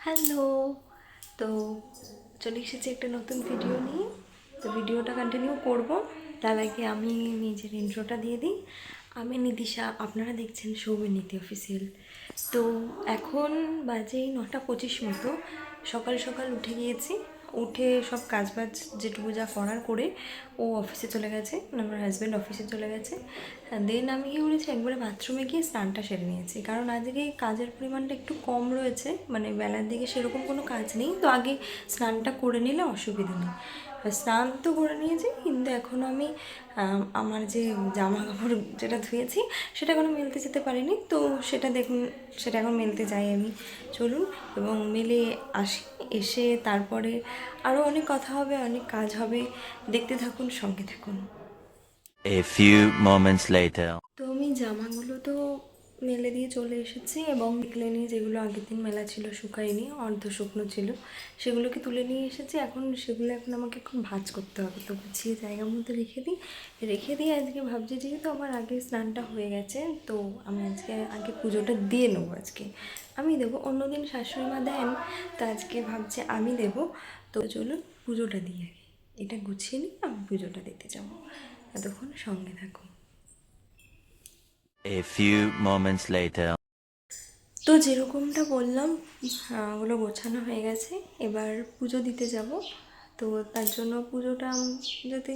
Hello. তো চলে এসেছি একটা নতুন ভিডিও নিয়ে। তো ভিডিওটা কন্টিনিউ করব, তার আগে আমি নিজের ইন্ট্রোটা দিয়ে দিই। আমি নিতিশা, আপনারা দেখছেন সৌমের নীতি অফিসিয়াল। তো এখন বাজে 9:25 মতো। সকাল সকাল উঠে গিয়েছি, উঠে সব কাজবাজ যেটুকু যা করার করে ও অফিসে চলে গেছে, মানে আমার হাজব্যান্ড অফিসে চলে গেছে। দেন আমি কী করেছি, একবারে বাথরুমে গিয়ে স্নানটা সেরে নিয়েছি, কারণ আজকে কাজের পরিমাণটা একটু কম রয়েছে, মানে বেলার দিকে সেরকম কোনো কাজ নেই। তো আগে স্নানটা করে নিলে অসুবিধা নেই। স্নান তো করে নিয়েছি, কিন্তু এখনও আমি আমার যে জামা কাপড় যেটা ধুয়েছি সেটা এখনও মেলতে যেতে পারিনি। তো সেটা দেখুন, সেটা এখন মেলতে যাই আমি। চলুন এবং মেলে আসি, এসে তারপরে আরও অনেক কথা হবে, অনেক কাজ হবে। দেখতে থাকুন, সঙ্গে থাকুন। A few moments later. তো আমি জামাগুলো তো মেলে দিয়ে চলে এসেছি, এবং দেখলে নিয়ে যেগুলো আগের দিন মেলা ছিল শুকায়নি, অর্ধ শুকনো ছিল, সেগুলোকে তুলে নিয়ে এসেছি। সেগুলো এখন আমাকে এখন ভাঁজ করতে হবে। তো গুছিয়ে জায়গার মধ্যে রেখে দিয়ে আজকে ভাবছি, যেহেতু আমার আগে স্নানটা হয়ে গেছে, তো আমি আজকে আগে পুজোটা দিয়ে নেবো। আজকে আমি দেবো, অন্যদিন শাশুড়ি মা দেন, তো আজকে ভাবছি আমি দেবো। তো চলুন পুজোটা দিয়ে আগে এটা গুছিয়ে নিই, আমি পুজোটা দিতে যাবো। এতক্ষণ সঙ্গে থাকুন। A few moments later. তো যেরকমটা বললাম, ওগুলো গোছানো হয়ে গেছে, এবার পুজো দিতে যাব। তো তার জন্য পুজোটা যাতে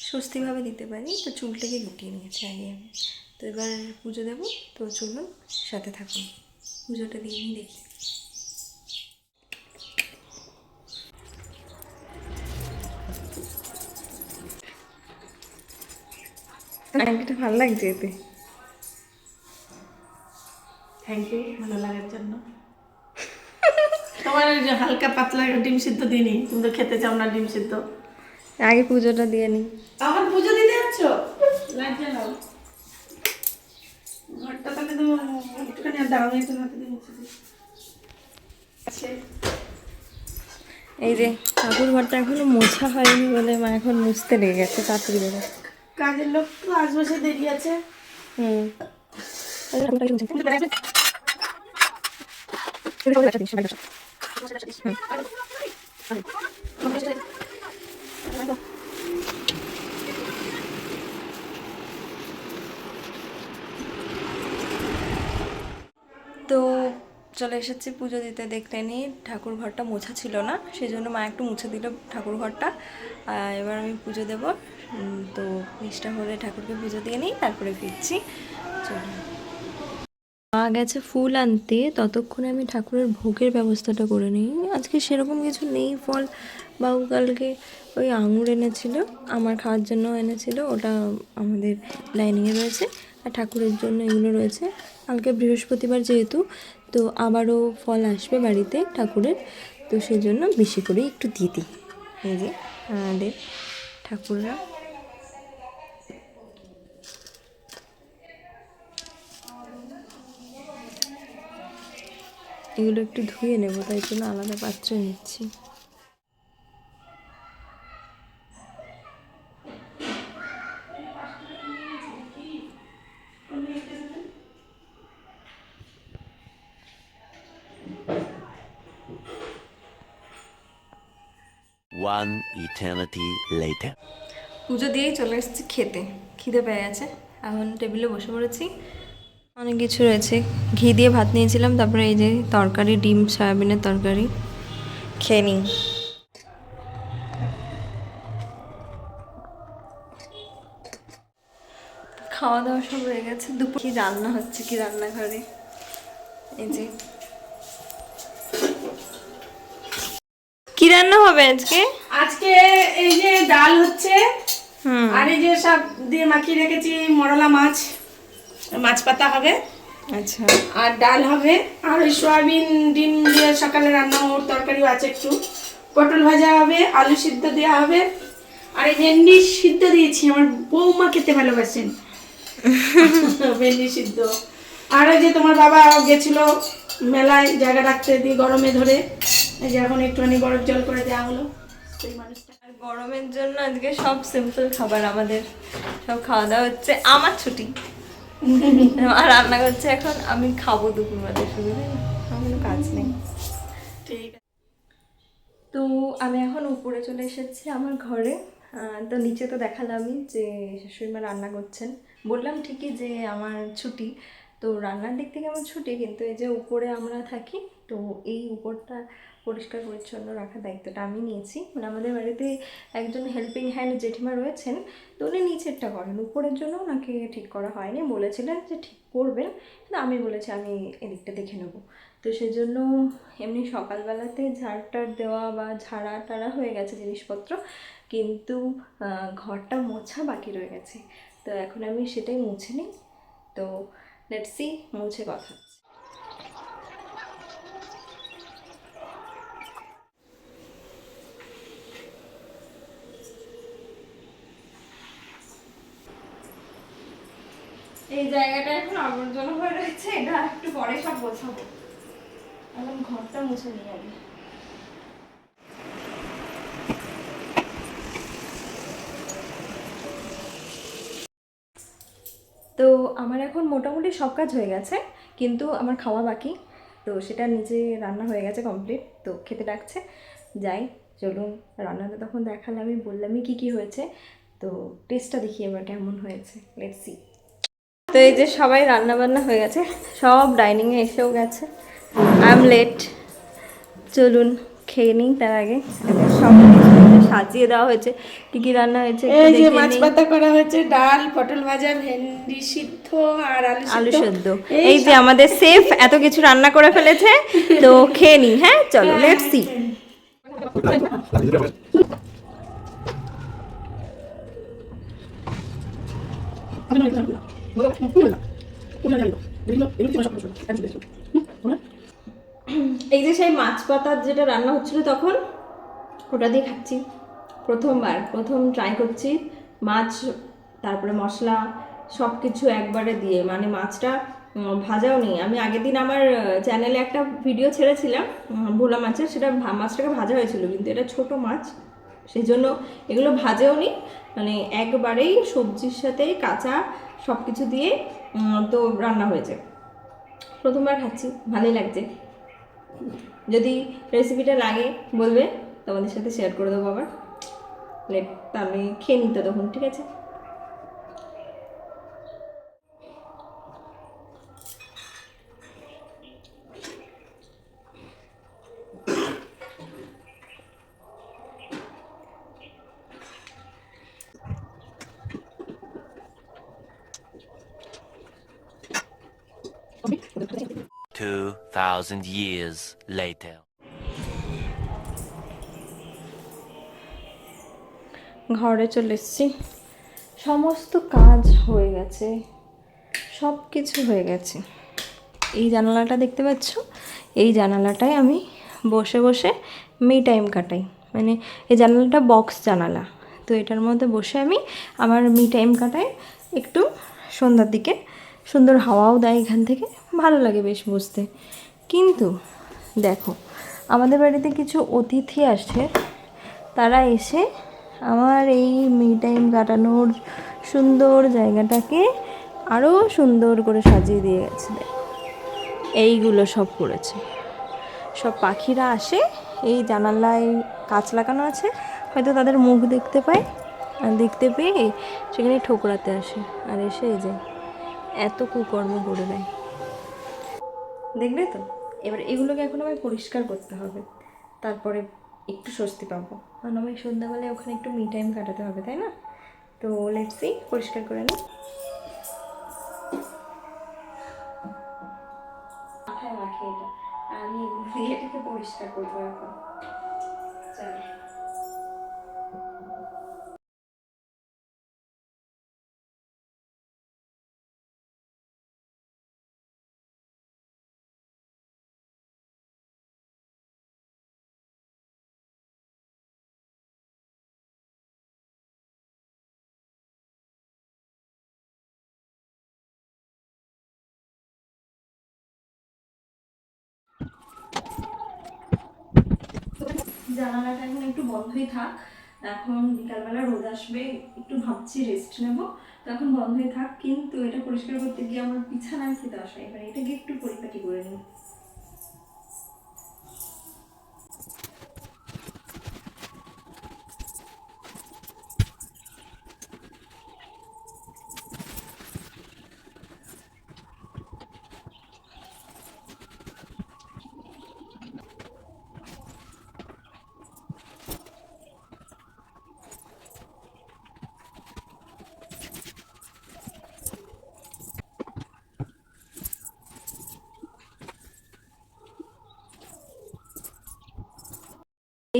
স্বস্তিভাবে দিতে পারি, তো চুলটাকে গুটিয়ে নিয়েছি আগে আমি। তো এবার পুজো দেব, তো চলুন সাথে থাকুন, পুজোটা দিয়ে নিই দেখি। এটা ভালো লাগছে এতে। থ্যাংক ইউ ভালো লাগার জন্য। তোমার ওই যে হালকা পাতলা ডিম সিদ্ধ দিইনি, তুমি তো খেতে চাও না ডিম সিদ্ধ। আগে পুজোটা দিয়ে নিই। আমার পুজো দিতে যাচ্ছ? লাইট জ্বালাও। ঘরটা তাহলে তো একটুখানি আর দাঁড়ানো যেতে হাতে দিয়ে মুছে দিই। এই যে ঠাকুর ঘরটা এখনো মোছা হয়নি বলে মা এখন মুছতে লেগে গেছে তাড়াতাড়ি করে। কাজের লোক তো আসবে, সে দেরি আছে। হুম। তো চলে এসেছি পুজো দিতে। দেখতে নিই ঠাকুর ঘরটা মোছা ছিল না, সেই জন্য মা একটু মুছে দিল ঠাকুর ঘরটা। এবার আমি পুজো দেব। তো নিষ্ঠা হলে ঠাকুরকে পুজো দিয়ে নিই, তারপরে ফিরছি। চলো, মা গেছে ফুল আনতে, ততক্ষণে আমি ঠাকুরের ভোগের ব্যবস্থাটা করে নিই। আজকে সেরকম কিছু নেই ফল। বাবু কালকে ওই আঙুর এনেছিল, আমার খাওয়ার জন্য এনেছিল, ওটা আমাদের লাইনিংয়ে রয়েছে। আর ঠাকুরের জন্য এগুলো রয়েছে। কালকে বৃহস্পতিবার যেহেতু, তো আবারও ফল আসবে বাড়িতে ঠাকুরের, তো সেই জন্য বেশি করে একটু দিয়ে দিই। এই যে আমাদের ঠাকুররা। এগুলো একটু ধুয়ে নেব, তাই জন্য আলাদা পাত্রে নিচ্ছি। One eternity later. পুজো দিয়েই চলে এসেছি খেতে, খিদে পেয়ে গেছে। এখন টেবিলে বসে পড়েছি, অনেক কিছু রয়েছে। ঘি দিয়ে ভাত নিয়েছিলাম, তারপরে এই যে তরকারি, ডিম সয়াবিনের তরকারি, খেয়ে নিই। খাওয়া দাওয়া সব হয়ে গেছে। দুপুর কি রান্না হচ্ছে, কি রান্নাঘরে এই যে কি রান্না হবে আজকে? আজকে এই যে ডাল হচ্ছে, আর এই যে সব দিয়ে মাখিয়ে রেখেছি মরলা মাছ, মাছ পাতা হবে। আচ্ছা, আর ডাল হবে, আর ওই সয়াবিন ডিম দিয়ে সকালে রান্না, ওর তরকারিও আছে একটু, পটল ভাজা হবে, আলু সিদ্ধ দেওয়া হবে, আর এই ভেন্ডি সিদ্ধ দিয়েছি, আমার বৌমা খেতে ভালোবাসেন ভেন্ডি সিদ্ধ। আর ওই যে তোমার বাবা গেছিল মেলায় জায়গা রাখতে, দিয়ে গরমে ধরে এই যে এখন একটুখানি বরফ জল করে দেওয়া হলো সেই মানুষটা। আর গরমের জন্য আজকে সব সিম্পল খাবার, আমাদের সব খাওয়া দাওয়া হচ্ছে। আমার ছুটি, আর রান্না করছে এখন, আমি খাবো দুপুরবেলা শুধু, আমার কোনো কাজ নেই। ঠিক আছে। তো আমি এখন উপরে চলে এসেছি আমার ঘরে। তো নিচে তো দেখালামই যে শাশুড়ি মা রান্না করছেন। বললাম ঠিকই যে আমার ছুটি, তো রান্নার দিক থেকে আমার ছুটি, কিন্তু এই যে উপরে আমরা থাকি, তো এই উপরটা পরিষ্কার পরিচ্ছন্ন রাখার দায়িত্বটা আমি নিয়েছি। মানে আমাদের বাড়িতে একজন হেল্পিং হ্যান্ড জেঠিমা রয়েছেন, তো উনি নিচেরটা করেন, উপরের জন্য ওনাকে ঠিক করা হয়নি। বলেছিলেন যে ঠিক করবেন, কিন্তু আমি বলেছি আমি এদিকটা দেখে নেবো। তো সেজন্য এমনি সকালবেলাতে ঝাড়টার দেওয়া বা ঝাড়া টাড়া হয়ে গেছে জিনিসপত্র, কিন্তু ঘরটা মোছা বাকি রয়ে গেছে। তো এখন আমি সেটাই মুছে নিই। তো লেটস সি, মুছে কথা হচ্ছে। এই জায়গাটা এখন আবর্জনা হয়ে রয়েছে, এটা একটু পরে সব গোছাবো। এখন ঘরটা মুছে নিয়ে যাবে। তো আমার এখন মোটামুটি সব কাজ হয়ে গেছে, কিন্তু আমার খাওয়া বাকি। তো সেটা নিজে রান্না হয়ে গেছে কমপ্লিট, তো খেতে ডাকছে, যাই চলুন। রান্নাটা তখন দেখালে আমি বললামই কী কী হয়েছে, তো টেস্টটা দেখি এবার কেমন হয়েছে, লেটস সি। তো এই যে সবাই রান্না বান্না হয়ে গেছে, সব ডাইনিংয়ে এসেও গেছে, আই এম লেট। চলুন খেয়ে নিই। তার আগে সব সাজিয়ে দেওয়া হয়েছে, কী কী রান্না হয়েছে একটু এই যে দেখে মাছ নিই। পাতা করা হয়েছে, ডাল, পটল ভাজা, ভেন্ডি সিদ্ধ আর আলু সেদ্ধ। এই এই যে আমাদের সেফ এত কিছু রান্না করে ফেলেছে, তো খেয়ে নিই। হ্যাঁ চলো, লেটস সি। এই যে সেই মাছ পাতার যেটা রান্না হচ্ছিল তখন, ওটা দিয়ে খাচ্ছি প্রথমবার, প্রথম ট্রাই করছি মাছ, তারপরে মশলা সব কিছু একবারে দিয়ে। মানে মাছটা ভাজাও নেই। আমি আগের দিন আমার চ্যানেলে একটা ভিডিও ছেড়েছিলাম ভোলা মাছের, সেটা মাছটাকে ভাজা হয়েছিল, কিন্তু এটা ছোট মাছ, সেই জন্য এগুলো ভাজেও নি। মানে একবারেই সবজির সাথে কাঁচা সব কিছু দিয়ে তো রান্না হয়েছে। প্রথমবার খাচ্ছি, ভালোই লাগছে। যদি রেসিপিটা লাগে বলবে, তোমাদের সাথে শেয়ার করে দেবো আবার। লেট, তা আমি খেয়ে নিতে তখন, ঠিক আছে? Okay. 2,000 years later. ঘরে চলে এসেছি, সমস্ত কাজ হয়ে গেছে, সব কিছু হয়ে গেছে। এই জানালাটা দেখতে পাচ্ছ, এই জানালাটায় আমি বসে বসে মি টাইম কাটাই। মানে এই জানালাটা বক্স জানালা, তো এটার মধ্যে বসে আমি আমার মি টাইম কাটাই। একটু সন্ধ্যার দিকে সুন্দর হাওয়াও দেয় এখান থেকে, ভালো লাগে বেশ বসতে। কিন্তু দেখো, আমাদের বাড়িতে কিছু অতিথি আসে, তারা এসে আমার এই মি টাইম কাটানোর সুন্দর জায়গাটাকে আরও সুন্দর করে সাজিয়ে দিয়ে গেছে। এইগুলো সব করেছে। সব পাখিরা আসে, এই জানালায় কাঁচ লাগানো আছে, হয়তো তাদের মুখ দেখতে পায়, আর দেখতে পেয়ে সেখানে ঠোকরাতে আসে, আর এসে এই যে এত কুকর্ম করে দেয়, দেখলে তো। এবার এগুলোকে এখন আমায় পরিষ্কার করতে হবে, তারপরে একটু স্বস্তি পাবো। কারণ আমায় সন্ধ্যাবেলায় ওখানে একটু মি টাইম কাটাতে হবে, তাই না? তো লেটস সি, পরিষ্কার করে নিই। মাথায় মাখি এটা, আমি এটাকে পরিষ্কার করবো এখন। চলো। জানালাটা এখন একটু বন্ধই থাক, এখন বিকালবেলা রোদ আসবে, একটু ভাবছি রেস্ট নেব, তো এখন বন্ধই থাক। কিন্তু এটা পরিষ্কার করতে গিয়ে আমার বিছানায় খেতে আসে, এবার এটাকে একটু পরিপাটি করে নিই।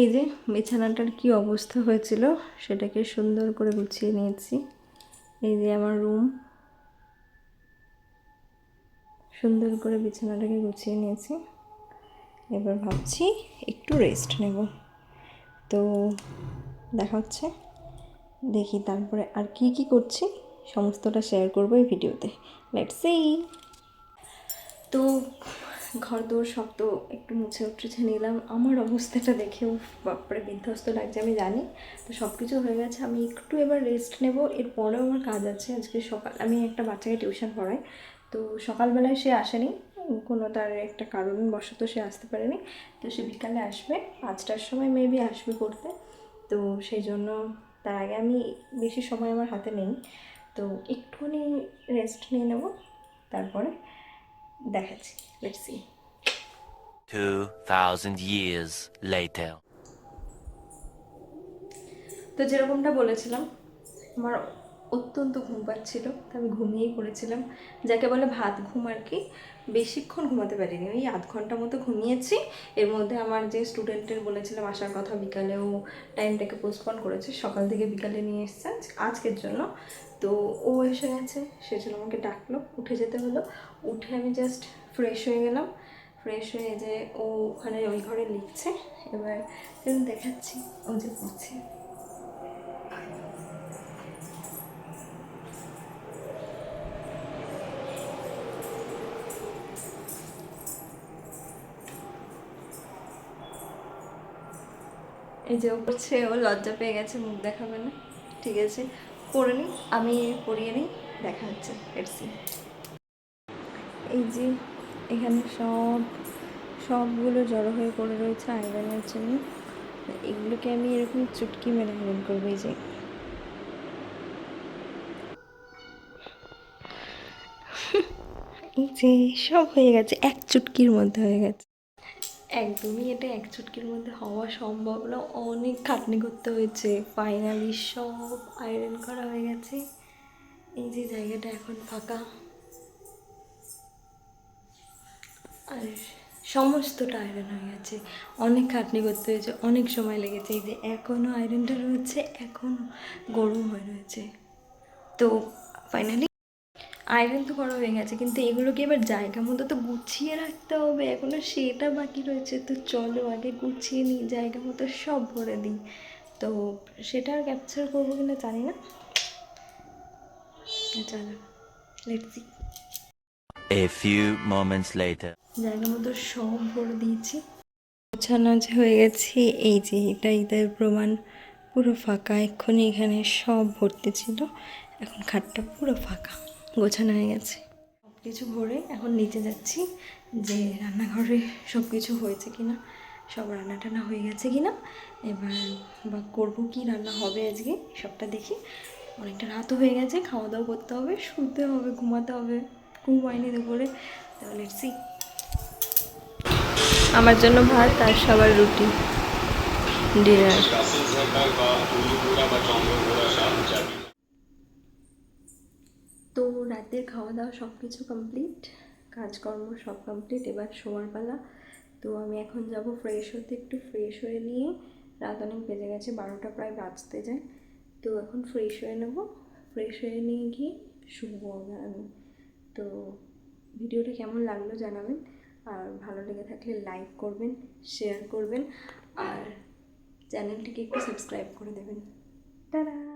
এই যে বিছানাটার কি অবস্থা হয়েছিল সেটাকে সুন্দর করে গুছিয়ে নিয়েছি। এই যে আমার রুম, সুন্দর করে বিছানাটাকে গুছিয়ে নিয়েছি। এবার ভাবছি একটু রেস্ট নেব। তো দেখা হচ্ছে, দেখি তারপরে আর কি কি করছি সমস্তটা শেয়ার করবো এই ভিডিওতে। Let's see. তো ঘর দোর সব তো একটু মুছে উঠেছে নিলাম। আমার অবস্থাটা দেখেও বাপরে বিধ্বস্ত লাগছে, আমি জানি। তো সব কিছু হয়ে গেছে, আমি একটু এবার রেস্ট নেব। এরপরেও আমার কাজ আছে। আজকে সকাল আমি একটা বাচ্চাকে টিউশন পড়াই, তো সকালবেলায় সে আসেনি, কোনো তার একটা কারণবশত সে আসতে পারেনি। তো সে বিকালে আসবে, 5টার সময় মেবি আসবে পড়তে। তো সেই জন্য তার আগে আমি বেশি সময় আমার হাতে নেই, তো একটুখানি রেস্ট নিয়ে নেব, তারপরে দেখাচ্ছি। Let's see. 2,000 years later. তো যেরকমটা বলেছিলাম, আমার অত্যন্ত ঘুম পাচ্ছিল, তো আমি ঘুমিয়েই পড়েছিলাম, যাকে বলে ভাত ঘুম আর কি। বেশিক্ষণ ঘুমাতে পারিনি, ওই আধ ঘন্টা মতো ঘুমিয়েছি। এর মধ্যে আমার যে স্টুডেন্টের বলেছিলাম আসার কথা, বিকালেও টাইমটাকে পোস্টপোন করেছে, সকাল থেকে বিকালে নিয়ে এসছে আজকের জন্য। তো ও এসে গেছে, সেজন্য আমাকে ডাকলো, উঠে যেতে হলো। উঠে আমি জাস্ট ফ্রেশ হয়ে গেলাম। ফ্রেশ হয়ে যে ও ওখানে ওই ঘরে লিখছে, এবার দেখাচ্ছি ও যে পড়ছে। এই যে ও করছে, ও লজ্জা পেয়ে গেছে, মুখ দেখাবে না। ঠিক আছে, পড়ে নিই, আমি পড়িয়ে নিই, দেখা হচ্ছে। লেটসি। এই যে এখানে সবগুলো জড়ো হয়ে পড়ে রয়েছে আয়রনের জন্য। এগুলোকে আমি এরকম চুটকি মেরে আয়রন করবো। এই যে এই যে সব হয়ে গেছে, এক চুটকির মধ্যে হয়ে গেছে। একদমই এটা এক চুটকির মধ্যে হওয়া সম্ভব না, অনেক খাটনি করতে হয়েছে। ফাইনালি সব আয়রন করা হয়ে গেছে। এই যে জায়গাটা এখন ফাঁকা, আর সমস্তটা আয়রন হয়ে গেছে। অনেক খাটনি করতে হয়েছে, অনেক সময় লেগেছে। এই যে এখনও আয়রনটা রয়েছে, এখনও গরম হয়ে রয়েছে। তো ফাইনালি আয়রন তো করা হয়ে গেছে, কিন্তু এগুলোকে এবার জায়গা মতো তো গুছিয়ে রাখতে হবে, এখনও সেটা বাকি রয়েছে। তো চলো আগে গুছিয়ে নিই, জায়গা মতো সব ভরে দিই। তো সেটা আর ক্যাপচার করবো কিনা জানি না, চলো let's see. A few moments later. জায়গা মতো সব ভরে দিয়েছি, গোছানো যে হয়ে গেছে। এই যে এটাই তার প্রমাণ, পুরো ফাঁকা। এক্ষুনি এখানে সব ভর্তি ছিল, এখন খাটটা পুরো ফাঁকা, গোছানো হয়ে গেছে। সব কিছু ভরে এখন নিচে যাচ্ছি, যে রান্নাঘরে সব কিছু হয়েছে কিনা, সব রান্না টান্না হয়ে গেছে কিনা। এবার বা করবো কি রান্না হবে আজকে সবটা দেখি। অনেকটা রাতও হয়ে গেছে, খাওয়া দাওয়া করতে হবে, শুতে হবে, ঘুমাতে হবে, ঘুম হয়নি দুপুরে। তাহলে লেটস সি। আমার জন্য ভাত আর সবার রুটি, ডিনার। তো রাতের খাওয়া দাওয়া সব কিছু কমপ্লিট, কাজকর্ম সব কমপ্লিট, এবার শোয়ার পালা। তো আমি এখন যাব ফ্রেশ হতে, একটু ফ্রেশ হয়ে নিয়ে, রাত অনেক বেজে গেছে, 12টা প্রায় বাজতে যায়। তো এখন ফ্রেশ হয়ে নেব, ফ্রেশ হয়ে নিয়ে গিয়ে শুবো আবার আমি। তো ভিডিওটা কেমন লাগলো জানাবেন, আর ভালো লেগে থাকলে লাইক করবেন, শেয়ার করবেন, আর চ্যানেলটিকে একটু সাবস্ক্রাইব করে দেবেন। টাটা।